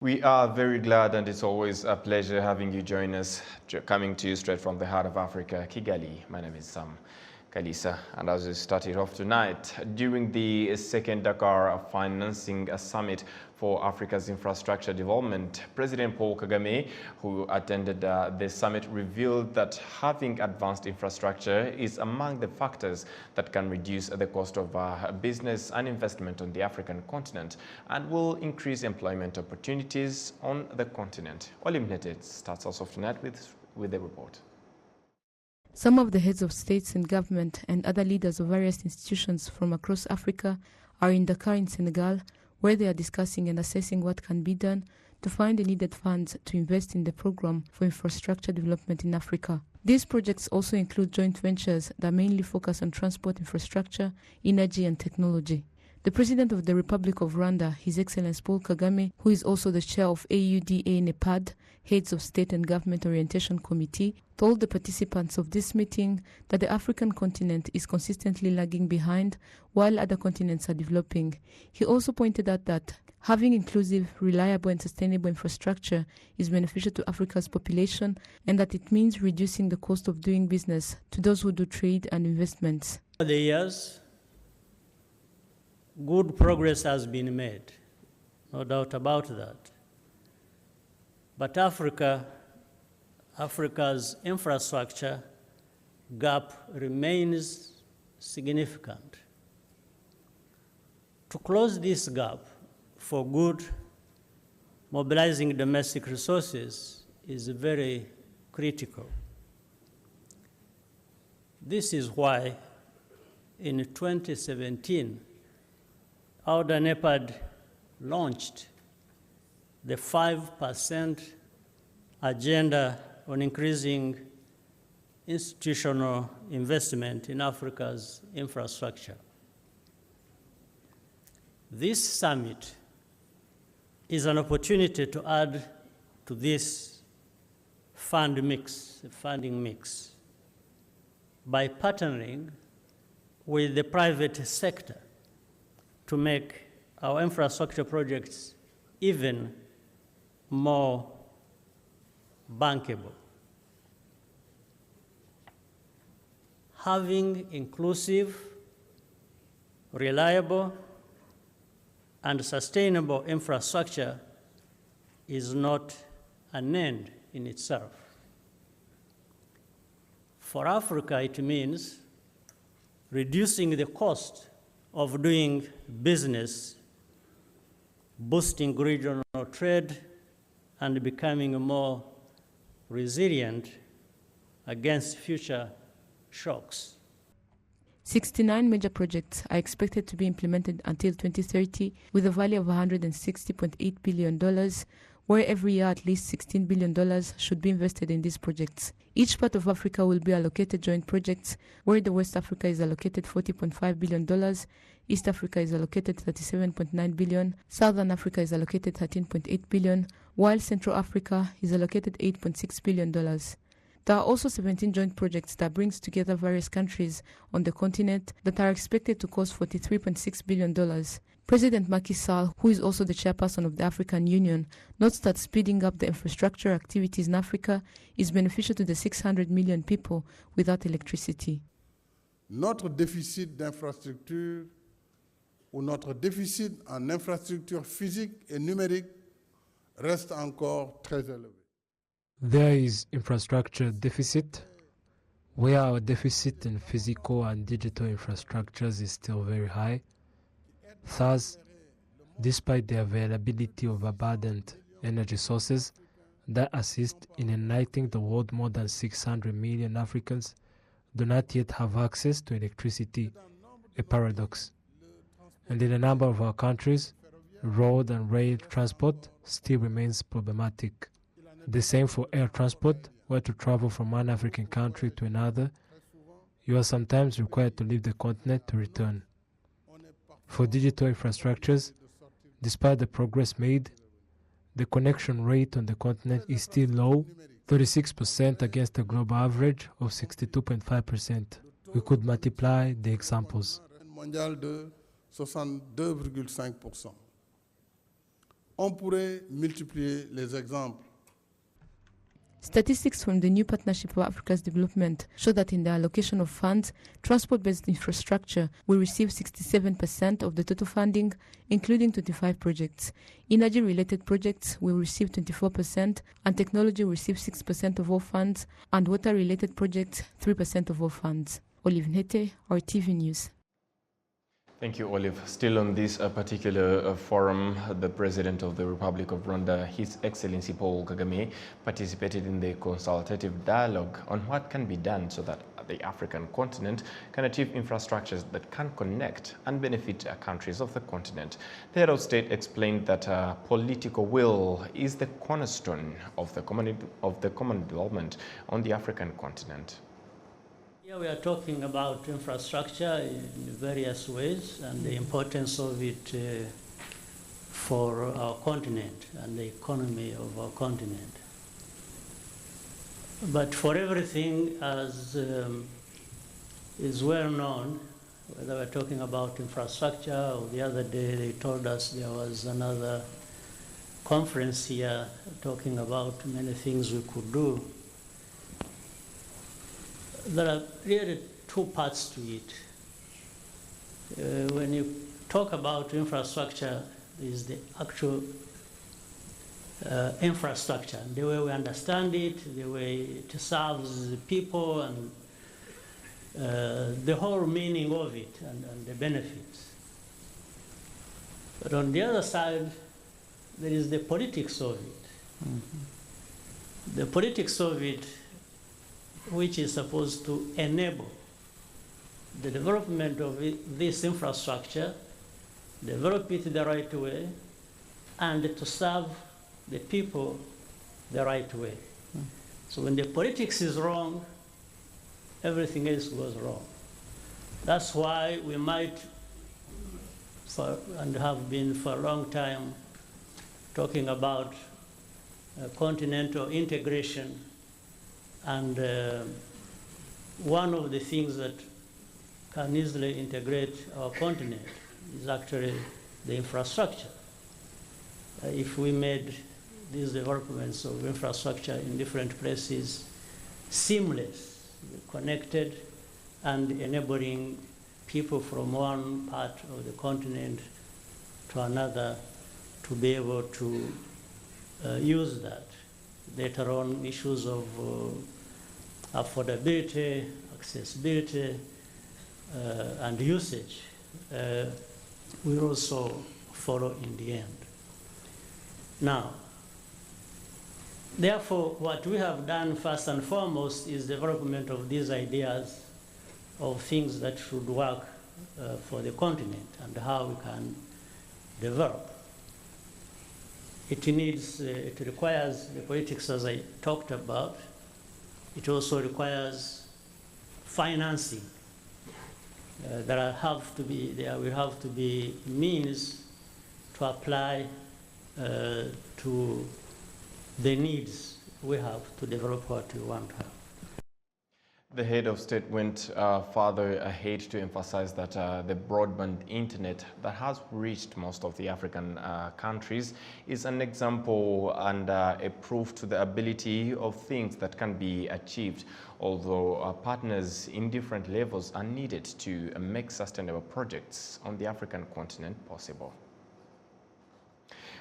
We are very glad, and it's always a pleasure having you join us, coming to you straight from the heart of Africa, Kigali. My name is Sam Kalisa, and as we started off tonight, during the second Dakar Financing Summit for Africa's Infrastructure Development, President Paul Kagame, who attended the summit, revealed that having advanced infrastructure is among the factors that can reduce the cost of business and investment on the African continent and will increase employment opportunities on the continent. Olim Netet starts us off tonight with the report. Some of the heads of states and government and other leaders of various institutions from across Africa are in Dakar in Senegal, where they are discussing and assessing what can be done to find the needed funds to invest in the program for infrastructure development in Africa. These projects also include joint ventures that mainly focus on transport infrastructure, energy and technology. The President of the Republic of Rwanda, His Excellency Paul Kagame, who is also the chair of AUDA-NEPAD, Heads of State and Government Orientation Committee, told the participants of this meeting that the African continent is consistently lagging behind while other continents are developing. He also pointed out that having inclusive, reliable and sustainable infrastructure is beneficial to Africa's population and that it means reducing the cost of doing business to those who do trade and investments. Over the years, good progress has been made, no doubt about that. But Africa's infrastructure gap remains significant. To close this gap for good, mobilizing domestic resources is very critical. This is why in 2017, AUDA-NEPAD launched the 5% agenda on increasing institutional investment in Africa's infrastructure. This summit is an opportunity to add to this funding mix, by partnering with the private sector to make our infrastructure projects even more bankable. Having inclusive, reliable, and sustainable infrastructure is not an end in itself. For Africa, it means reducing the cost of doing business, boosting regional trade, and becoming more resilient against future shocks. 69 major projects are expected to be implemented until 2030 with a value of $160.8 billion, where every year at least $16 billion should be invested in these projects. Each part of Africa will be allocated joint projects, where the West Africa is allocated $40.5 billion, East Africa is allocated $37.9 billion, Southern Africa is allocated $13.8 billion, while Central Africa is allocated $8.6 billion. There are also 17 joint projects that brings together various countries on the continent that are expected to cost $43.6 billion. President Macky Sall, who is also the chairperson of the African Union, notes that speeding up the infrastructure activities in Africa is beneficial to the 600 million people without electricity. Notre déficit d'infrastructure ou notre déficit en infrastructure physique et numérique reste encore très élevé. There is infrastructure deficit, where our deficit in physical and digital infrastructures is still very high. Thus, despite the availability of abundant energy sources that assist in uniting the world, more than 600 million Africans do not yet have access to electricity, a paradox. And in a number of our countries, road and rail transport still remains problematic. The same for air transport, where to travel from one African country to another, you are sometimes required to leave the continent to return. For digital infrastructures, despite the progress made, the connection rate on the continent is still low, 36% against a global average of 62.5%. We could multiply the examples. On pourrait multiplier les exemples. Statistics from the new Partnership for Africa's Development show that in the allocation of funds, transport-based infrastructure will receive 67% of the total funding, including 25 projects. Energy-related projects will receive 24%, and technology will receive 6% of all funds, and water-related projects 3% of all funds. Olive Nhete, RTV News. Thank you, Olive. Still on this particular forum, the President of the Republic of Rwanda, His Excellency Paul Kagame, participated in the consultative dialogue on what can be done so that the African continent can achieve infrastructures that can connect and benefit countries of the continent. The head of state explained that political will is the cornerstone of the common development on the African continent. Here we are talking about infrastructure in various ways and the importance of it for our continent and the economy of our continent. But for everything, as is well known, whether we're talking about infrastructure or the other day they told us there was another conference here talking about many things we could do. There are really two parts to it. When you talk about infrastructure, is the actual infrastructure, the way we understand it, the way it serves people, and the whole meaning of it and the benefits. But on the other side, there is the politics of it. Mm-hmm. The politics of it, which is supposed to enable the development of this infrastructure, develop it the right way, and to serve the people the right way. So when the politics is wrong, everything else goes wrong. That's why we might, and have been for a long time, talking about continental integration. And one of the things that can easily integrate our continent is actually the infrastructure. If we made these developments of infrastructure in different places seamless, connected, and enabling people from one part of the continent to another to be able to use that. Later on, issues of affordability, accessibility, and usage will also follow in the end. Now, therefore, what we have done first and foremost is development of these ideas of things that should work for the continent and how we can develop. It requires the politics, as I talked about. It also requires financing. There will have to be means to apply to the needs we have to develop what we want to have. The head of state went further ahead to emphasize that the broadband internet that has reached most of the African countries is an example and a proof to the ability of things that can be achieved, although partners in different levels are needed to make sustainable projects on the African continent possible.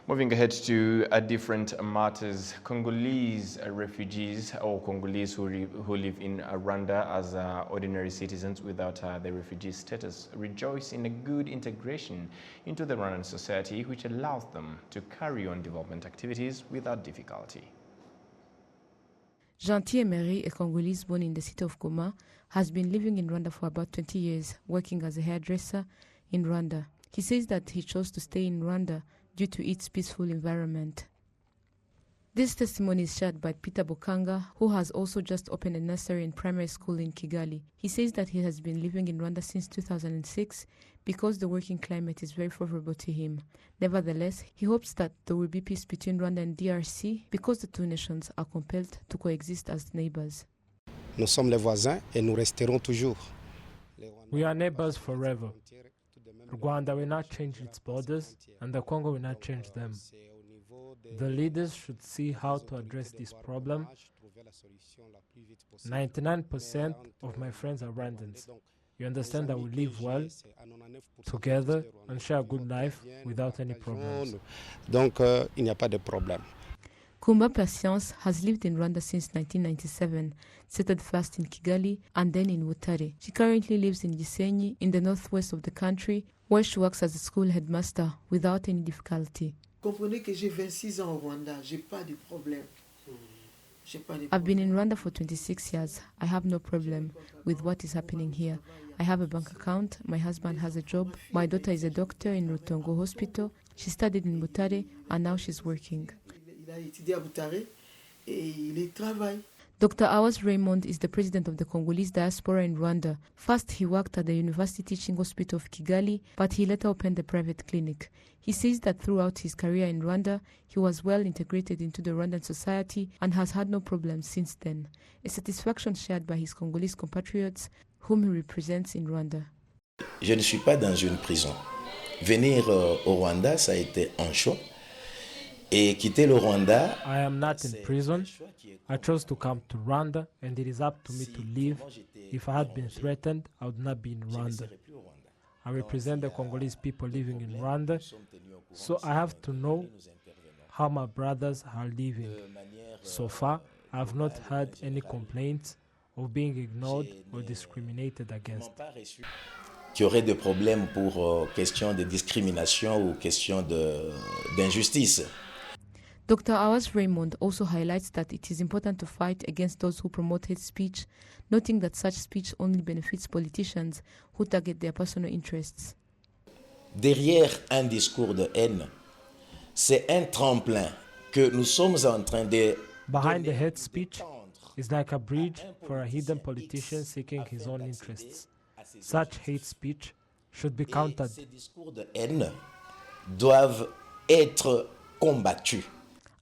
Moving ahead to different matters, Congolese refugees or Congolese who live in Rwanda as ordinary citizens without the refugee status rejoice in a good integration into the Rwandan society, which allows them to carry on development activities without difficulty. Gentil Emery, a Congolese born in the city of Goma, has been living in Rwanda for about 20 years, working as a hairdresser in Rwanda. He says that he chose to stay in Rwanda due to its peaceful environment. This testimony is shared by Peter Bokanga, who has also just opened a nursery and primary school in Kigali. He says that he has been living in Rwanda since 2006 because the working climate is very favorable to him. Nevertheless, he hopes that there will be peace between Rwanda and DRC because the two nations are compelled to coexist as neighbors. Nous sommes les voisins et nous resterons toujours. We are neighbors forever. Rwanda will not change its borders, and the Congo will not change them. The leaders should see how to address this problem. 99% of my friends are Rwandans. You understand that we live well together and share a good life without any problems. Donc, il n'y a pas de problème. Kumba Patience has lived in Rwanda since 1997, settled first in Kigali and then in Butare. She currently lives in Gisenyi in the northwest of the country, where she works as a school headmaster without any difficulty. Comprenez que j'ai 26 ans au Rwanda, j'ai pas de problème. I've been in Rwanda for 26 years. I have no problem with what is happening here. I have a bank account, my husband has a job, my daughter is a doctor in Rutongo Hospital, she studied in Butare and now she's working. Il a étudié à Butare et il travaille. Dr. Awas Raymond is the president of the Congolese diaspora in Rwanda. First, he worked at the University Teaching Hospital of Kigali, but he later opened a private clinic. He says that throughout his career in Rwanda, he was well integrated into the Rwandan society and has had no problems since then, a satisfaction shared by his Congolese compatriots, whom he represents in Rwanda. Je ne suis pas dans une prison. Venir au Rwanda, ça a été un choix. Et quitter le Rwanda. I am not in prison. I chose to come to Rwanda, and it is up to me to leave. If I had been threatened, I would not be in Rwanda. I represent the Congolese people living in Rwanda, so I have to know how my brothers are living. So far, I have not had any complaints of being ignored or discriminated against. Qui aurait des problèmes pour question de discrimination ou question d'injustice. Dr. Awas Raymond also highlights that it is important to fight against those who promote hate speech, noting that such speech only benefits politicians who target their personal interests. Derrière un discours de haine, c'est un tremplin que nous sommes en train de. Behind the hate speech is like a bridge for a hidden politician seeking his own interests. Such hate speech should be countered. Ces discours de haine doivent être combattus.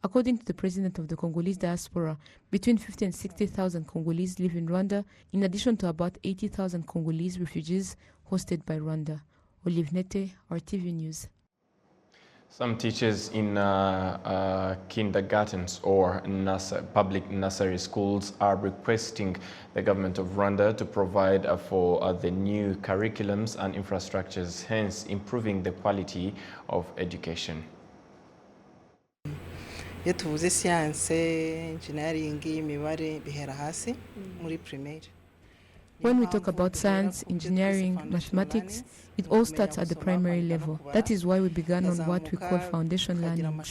According to the president of the Congolese diaspora, between 50 and 60,000 Congolese live in Rwanda, in addition to about 80,000 Congolese refugees hosted by Rwanda. Olive Nete, RTV News. Some teachers in kindergartens or public nursery schools are requesting the government of Rwanda to provide for the new curriculums and infrastructures, hence improving the quality of education. Iyo tuvuze science, engineering, imibare bihera hasi muri primaire. When we talk about science, engineering, mathematics, it all starts at the primary level. That is why we began on what we call foundation learning,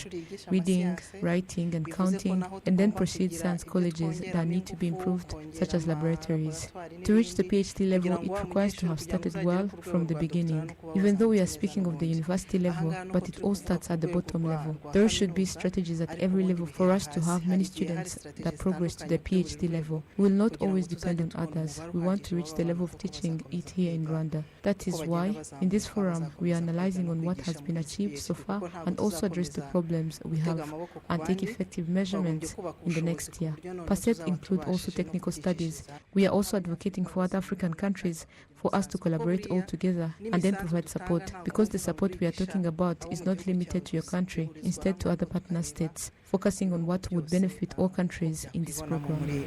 reading, writing and counting, and then proceed science colleges that need to be improved, such as laboratories. To reach the PhD level, it requires to have started well from the beginning, even though we are speaking of the university level, but it all starts at the bottom level. There should be strategies at every level for us to have many students that progress to the PhD level. We will not always depend on others. We want to reach the level of teaching it here in Rwanda. That is why, in this forum, we are analyzing on what has been achieved so far and also address the problems we have and take effective measurements in the next year. Facets include also technical studies. We are also advocating for other African countries for us to collaborate all together and then provide support, because the support we are talking about is not limited to your country, instead to other partner states, focusing on what would benefit all countries in this program.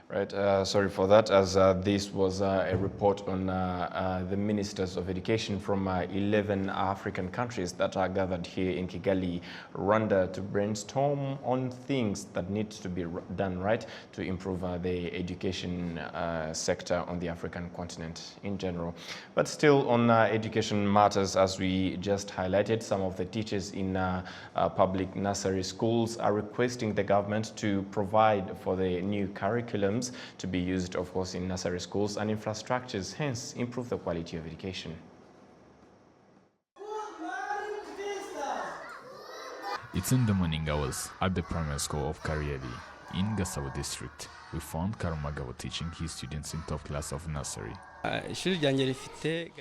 Right, sorry for that, as this was a report on the ministers of education from 11 African countries that are gathered here in Kigali, Rwanda, to brainstorm on things that need to be done right to improve the education sector on the African continent in general. But still on education matters, as we just highlighted, some of the teachers in public nursery schools are requesting the government to provide for the new curriculums to be used, of course, in nursery schools and infrastructures, hence improve the quality of education. It's in the morning hours at the primary school of Karieri in Gasabo district. We found Karumagabo teaching his students in top class of nursery.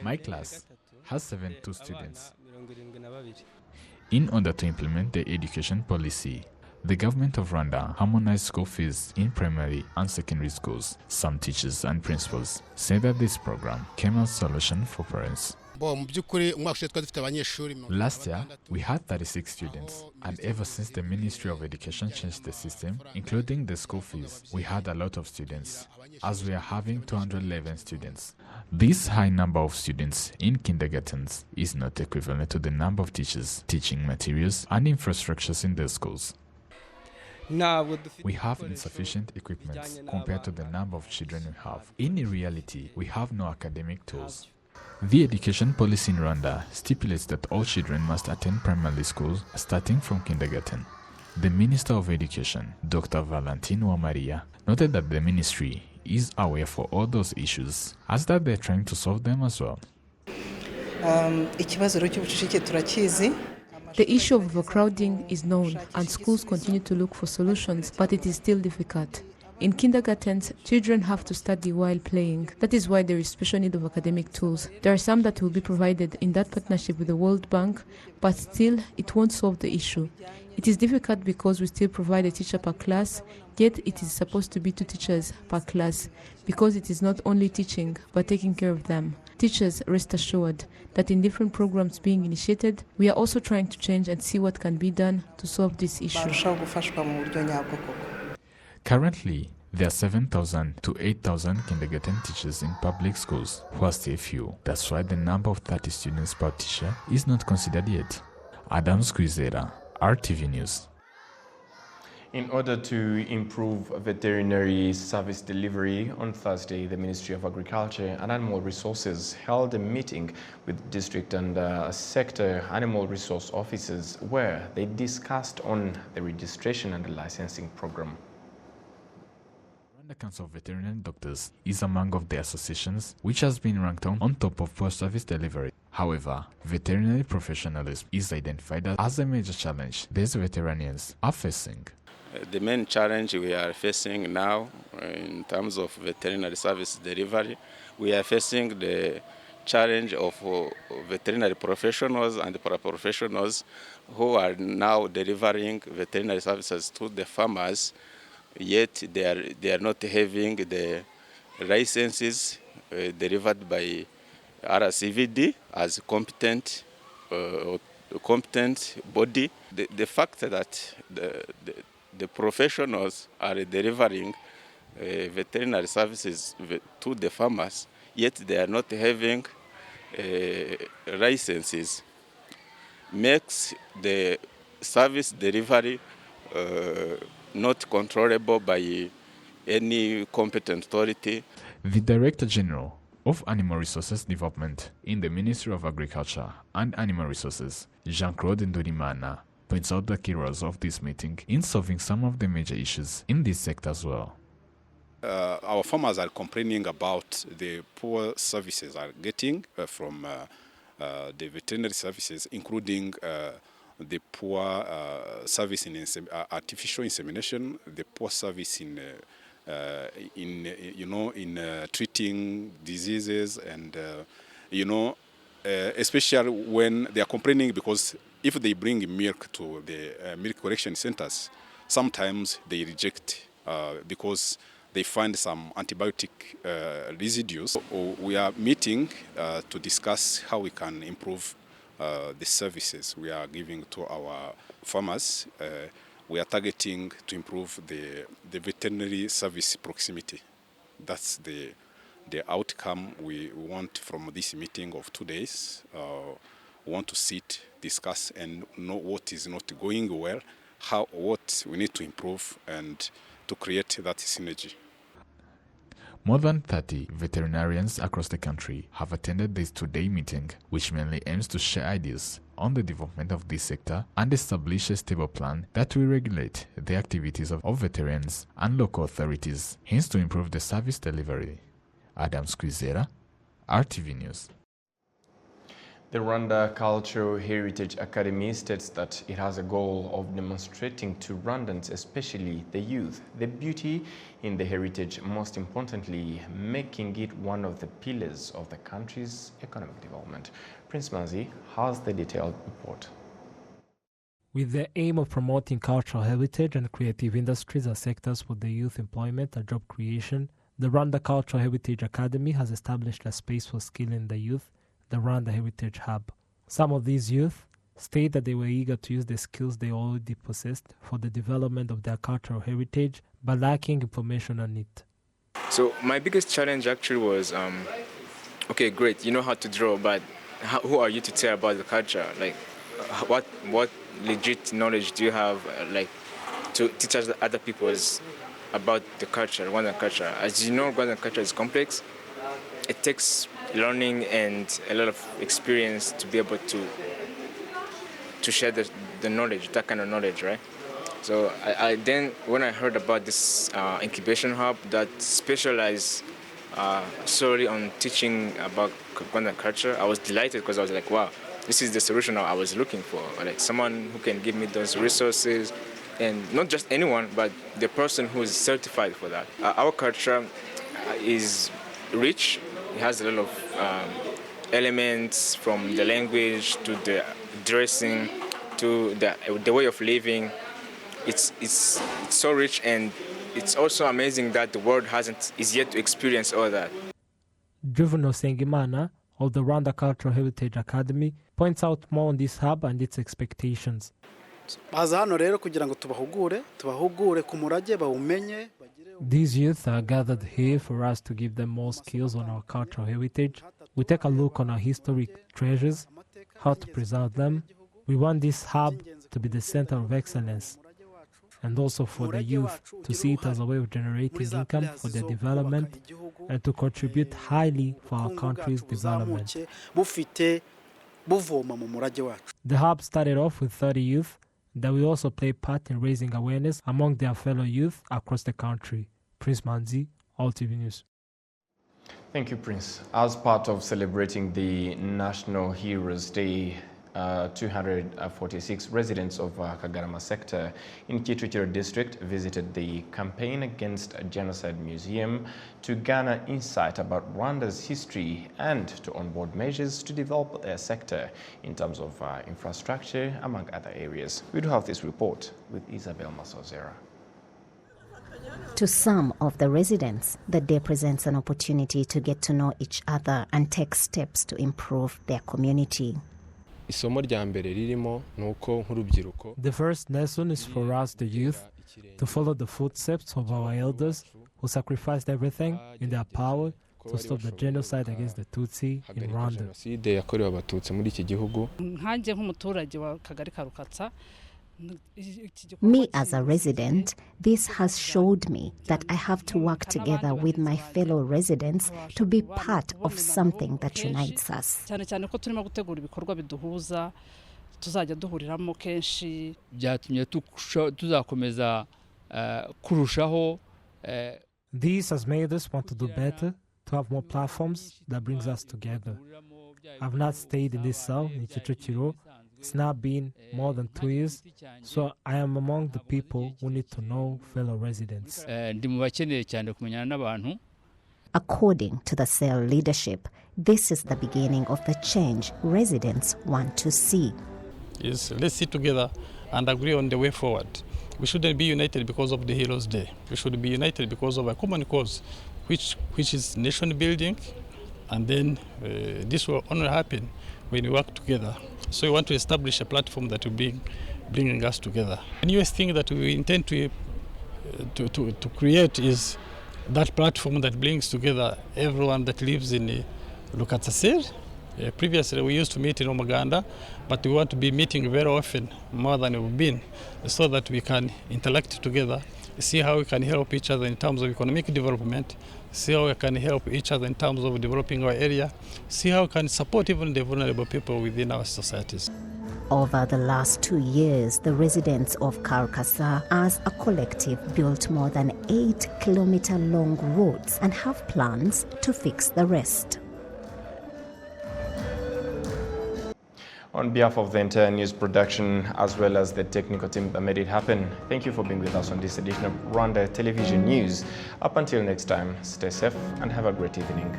My class has 72 students. In order to implement the education policy, the government of Rwanda harmonized school fees in primary and secondary schools. Some teachers and principals say that this program came as a solution for parents. Last year, we had 36 students, and ever since the Ministry of Education changed the system, including the school fees, we had a lot of students, as we are having 211 students. This high number of students in kindergartens is not equivalent to the number of teachers, teaching materials, and infrastructures in the schools. We have insufficient equipment compared to the number of children we have. In reality, we have no academic tools. The education policy in Rwanda stipulates that all children must attend primary school starting from kindergarten. The Minister of Education, Dr. Valentin Uwamariya, noted that the ministry is aware for all those issues, as that they're trying to solve them as well. The issue of overcrowding is known, and schools continue to look for solutions, but it is still difficult. In kindergartens, children have to study while playing. That is why there is special need of academic tools. There are some that will be provided in that partnership with the World Bank, but still, it won't solve the issue. It is difficult because we still provide a teacher per class, yet it is supposed to be 2 teachers per class, because it is not only teaching, but taking care of them. Teachers, rest assured that in different programs being initiated, we are also trying to change and see what can be done to solve this issue. Currently, there are 7,000 to 8,000 kindergarten teachers in public schools, who are still few. That's why the number of 30 students per teacher is not considered yet. Adams Kwizera, RTV News. In order to improve veterinary service delivery, on Thursday, the Ministry of Agriculture and Animal Resources held a meeting with district and sector animal resource officers where they discussed on the registration and the licensing program. The Council of Veterinary Doctors is among of the associations which has been ranked on top of poor service delivery. However, veterinary professionalism is identified as a major challenge these veterinarians are facing. The main challenge we are facing now in terms of veterinary service delivery, we are facing the challenge of veterinary professionals and paraprofessionals who are now delivering veterinary services to the farmers, yet they are not having the licenses delivered by RCVD as competent body. The fact that the professionals are delivering veterinary services to the farmers, yet they are not having licenses, makes the service delivery not controllable by any competent authority. The Director General of Animal Resources Development in the Ministry of Agriculture and Animal Resources, Jean-Claude Ndorimana, points out the key roles of this meeting in solving some of the major issues in this sector as well. Our farmers are complaining about the poor services are getting from the veterinary services, including the poor service in artificial insemination, the poor service in treating diseases, and especially when they are complaining because if they bring milk to the milk collection centers, sometimes they reject because they find some antibiotic residues. So we are meeting to discuss how we can improve the services we are giving to our farmers. We are targeting to improve the veterinary service proximity. That's the outcome we want from this meeting of 2 days. We want to sit, discuss, and know what is not going well, what we need to improve, and to create that synergy. More than 30 veterinarians across the country have attended this 2-day meeting, which mainly aims to share ideas on the development of this sector and establish a stable plan that will regulate the activities of veterinarians and local authorities, hence to improve the service delivery. Adams Kwizera, RTV News. The Rwanda Cultural Heritage Academy states that it has a goal of demonstrating to Rwandans, especially the youth, the beauty in the heritage, most importantly, making it one of the pillars of the country's economic development. Prince Manzi has the detailed report. With the aim of promoting cultural heritage and creative industries as sectors for the youth employment and job creation, the Rwanda Cultural Heritage Academy has established a space for skilling the youth the Rwanda Heritage Hub. Some of these youth state that they were eager to use the skills they already possessed for the development of their cultural heritage, but lacking information on it. So my biggest challenge actually was, okay, great, you know how to draw, but who are you to tell about the culture? Like, what legit knowledge do you have, like, to teach other people about the culture, Rwandan culture? As you know, Rwandan culture is complex. It takes learning and a lot of experience to be able to share the knowledge, that kind of knowledge, right? So I then, when I heard about this incubation hub that specialized solely on teaching about Rwandan culture, I was delighted because I was like, wow, this is the solution I was looking for. Like someone who can give me those resources, and not just anyone, but the person who is certified for that. Our culture is rich. It has a lot of elements, from the language to the dressing to the way of living. It's so rich, and it's also amazing that the world is yet to experience all that. Juvenal Sengimana of the Rwanda Cultural Heritage Academy points out more on this hub and its expectations. These youth are gathered here for us to give them more skills on our cultural heritage. We take a look on our historic treasures, how to preserve them. We want this hub to be the center of excellence, and also for the youth to see it as a way of generating income for their development and to contribute highly for our country's development. The hub started off with 30 youth that will also play part in raising awareness among their fellow youth across the country. Prince Manzi, RwandaTV News. Thank you, Prince. As part of celebrating the National Heroes Day, 246 residents of Kagarama sector in Kicukiro district visited the Campaign Against Genocide Museum to garner insight about Rwanda's history and to onboard measures to develop their sector in terms of infrastructure, among other areas. We do have this report with Isabel Masozera. To some of the residents, the day presents an opportunity to get to know each other and take steps to improve their community. The first lesson is for us, the youth, to follow the footsteps of our elders who sacrificed everything in their power to stop the genocide against the Tutsi in Rwanda. Me as a resident, this has showed me that I have to work together with my fellow residents to be part of something that unites us. This has made us want to do better, to have more platforms that brings us together. I've not stayed in this cell in Kicukiro. It's now been more than 2 years, so I am among the people who need to know fellow residents. According to the cell leadership, this is the beginning of the change residents want to see. Yes, let's sit together and agree on the way forward. We shouldn't be united because of the Heroes' Day. We should be united because of a common cause, which is nation building, and then this will only happen when we work together. So we want to establish a platform that will be bringing us together. The newest thing that we intend to create is that platform that brings together everyone that lives in Lukatsasir. Previously we used to meet in Omaganda, but we want to be meeting very often, more than we've been, so that we can interact together, see how we can help each other in terms of economic development, see how we can help each other in terms of developing our area, see how we can support even the vulnerable people within our societies. Over the last 2 years, the residents of Karkasa as a collective built more than 8-kilometer-long roads and have plans to fix the rest. On behalf of the entire news production, as well as the technical team that made it happen, thank you for being with us on this edition of Rwanda Television News. Up until next time, stay safe and have a great evening.